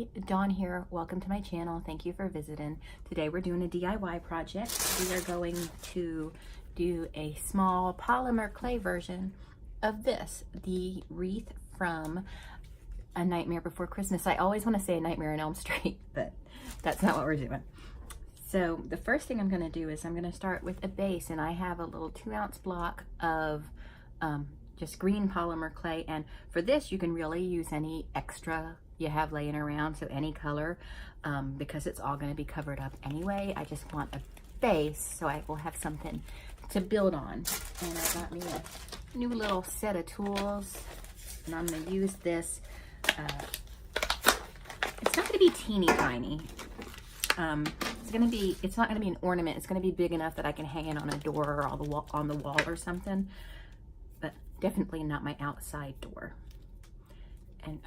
Hey, Dawn here. Welcome to my channel. Thank you for visiting. Today we're doing a DIY project. We are going to do a small polymer clay version of this, the wreath from A Nightmare Before Christmas. I always want to say A Nightmare on Elm Street, but that's not what we're doing. So the first thing I'm going to do is I'm going to start with a base, and I have a little 2-ounce block of just green polymer clay, and for this you can really use any extra you have laying around, so any color, because it's all going to be covered up anyway. I just want a base so I will have something to build on. And I got me a new little set of tools, and I'm going to use this. It's not going to be teeny tiny. It's not going to be an ornament. It's going to be big enough that I can hang it on a door or on the wall or something, but definitely not my outside door. And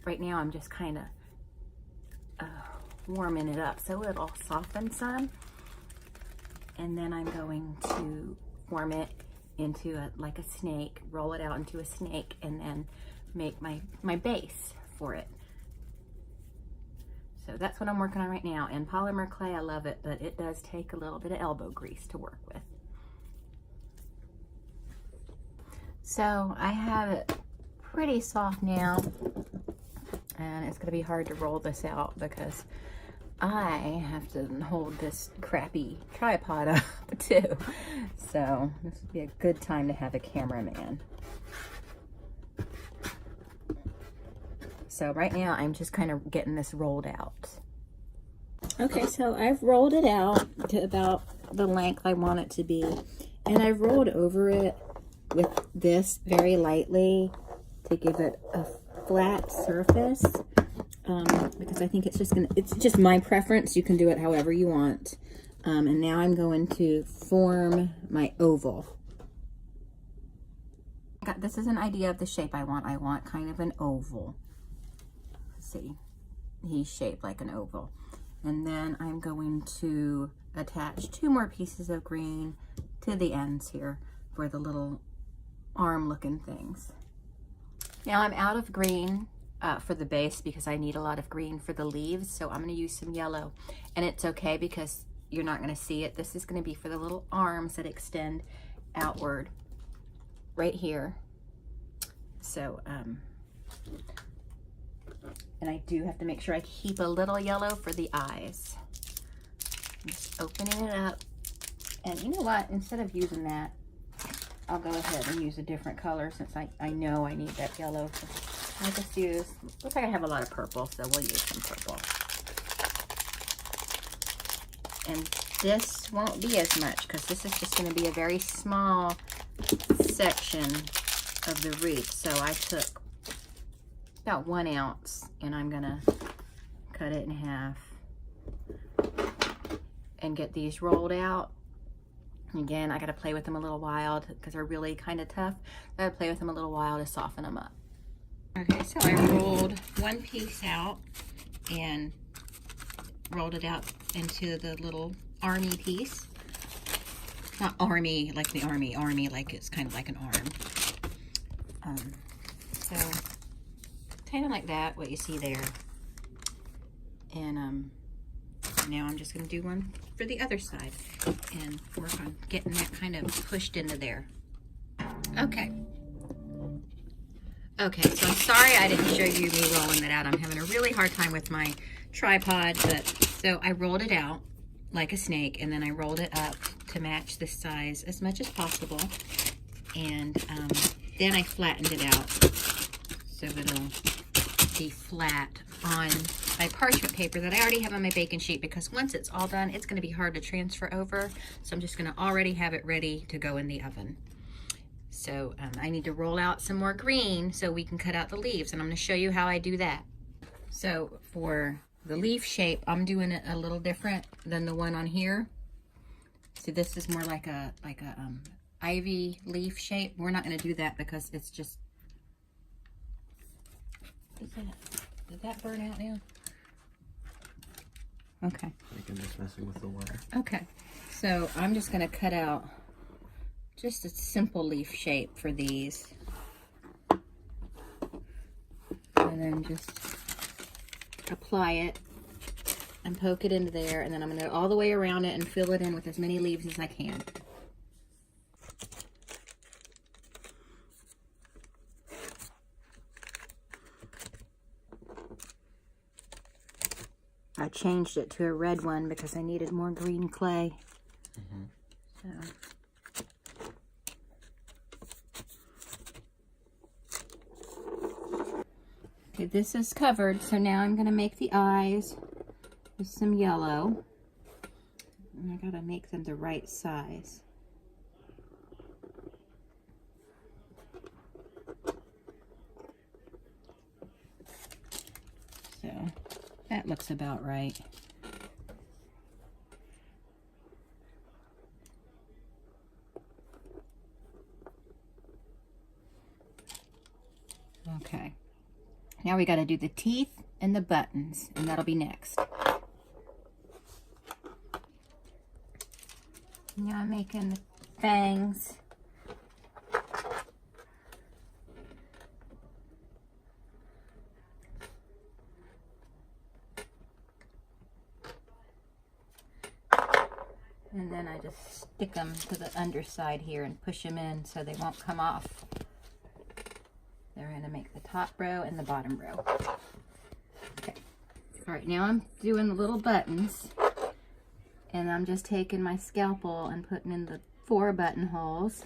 right now I'm just kind of warming it up so it'll soften some. And then I'm going to form it into like a snake, roll it out into a snake, and then make my base for it. So that's what I'm working on right now. And polymer clay, I love it, but it does take a little bit of elbow grease to work with. So I have it pretty soft now, and it's going to be hard to roll this out because I have to hold this crappy tripod up too. So this would be a good time to have a cameraman. So right now I'm just kind of getting this rolled out. Okay, so I've rolled it out to about the length I want it to be, and I've rolled over it with this very lightly to give it a flat surface, because I think it's just my preference. You can do it however you want. And now I'm going to form my oval. This is an idea of the shape I want. I want kind of an oval. See, he's shaped like an oval. And then I'm going to attach 2 more pieces of green to the ends here for the little arm looking things. Now I'm out of green for the base because I need a lot of green for the leaves, so I'm going to use some yellow. And it's okay because you're not going to see it. This is going to be for the little arms that extend outward right here. So, and I do have to make sure I keep a little yellow for the eyes. I'm just opening it up. And you know what? Instead of using that, I'll go ahead and use a different color since I know I need that yellow. So I'll just use, looks like I have a lot of purple, so we'll use some purple. And this won't be as much because this is just going to be a very small section of the wreath. So I took about 1 ounce and I'm going to cut it in half and get these rolled out. Again, I got to play with them a little while because they're really kind of tough. I got to play with them a little while to soften them up. Okay, so I rolled 1 piece out and rolled it out into the little army piece. Not army like the army like it's kind of like an arm. So kind of like that, what you see there. And now I'm just going to do one for the other side and work on getting that kind of pushed into there. Okay, so I'm sorry I didn't show you me rolling that out. I'm having a really hard time with my tripod, but so I rolled it out like a snake, and then I rolled it up to match the size as much as possible, and then I flattened it out so it'll be flat on my parchment paper that I already have on my baking sheet, because once it's all done, it's going to be hard to transfer over. So I'm just going to already have it ready to go in the oven. So I need to roll out some more green so we can cut out the leaves, and I'm going to show you how I do that. So for the leaf shape, I'm doing it a little different than the one on here. So this is more like a ivy leaf shape. We're not going to do that because it's just, did that burn out now? Okay. I think I'm just messing with the wire. Okay, so I'm just going to cut out just a simple leaf shape for these. And then just apply it and poke it into there, and then I'm going to go all the way around it and fill it in with as many leaves as I can. I changed it to a red one because I needed more green clay. So. Okay, this is covered, so now I'm going to make the eyes with some yellow. And I gotta make them the right size. So that looks about right. Okay. Now we got to do the teeth and the buttons, and that'll be next. Now I'm making the fangs. And then I just stick them to the underside here and push them in so they won't come off. They're going to make the top row and the bottom row. Okay. All right, now I'm doing the little buttons. And I'm just taking my scalpel and putting in the 4 buttonholes.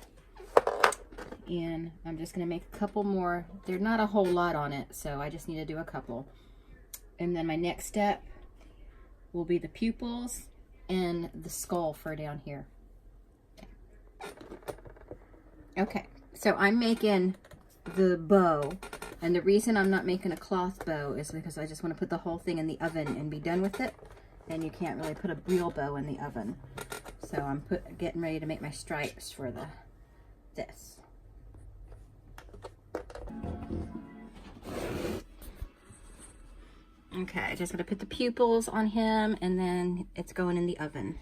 And I'm just going to make a couple more. There's not a whole lot on it, so I just need to do a couple. And then my next step will be the pupils and the skull for down here. Okay, so I'm making the bow, and the reason I'm not making a cloth bow is because I just want to put the whole thing in the oven and be done with it, and you can't really put a real bow in the oven. So I'm getting ready to make my stripes for this. Okay, I just gotta put the pupils on him, and then it's going in the oven.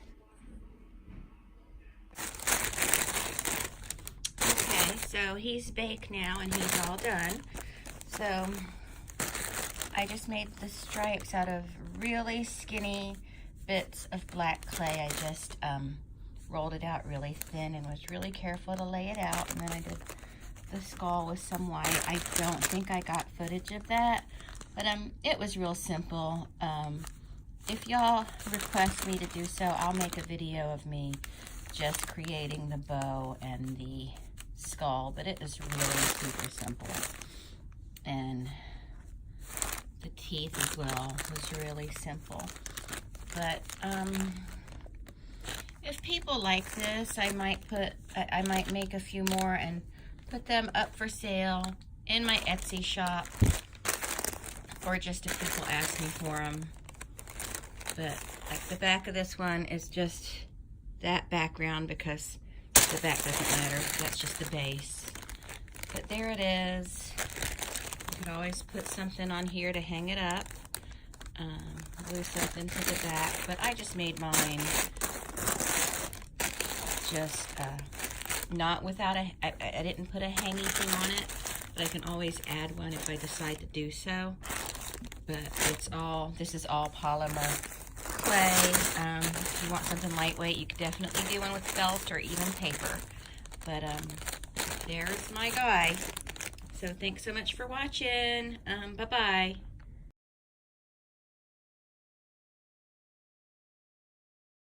So he's baked now and he's all done. So I just made the stripes out of really skinny bits of black clay. I just rolled it out really thin and was really careful to lay it out. And then I did the skull with some white. I don't think I got footage of that, but it was real simple. If y'all request me to do so, I'll make a video of me just creating the bow and the skull, but it is really super simple. And the teeth as well was really simple. But if people like this, I might make a few more and put them up for sale in my Etsy shop, or just if people ask me for them. But like the back of this one is just that background because the back doesn't matter. That's just the base. But there it is. You could always put something on here to hang it up. Glue something to the back. But I just made mine just not without I didn't put a hangy thing on it. But I can always add one if I decide to do so. But this is all polymer clay. If you want something lightweight, you could definitely do one with felt or even paper. But there's my guy. So thanks so much for watching. Bye-bye.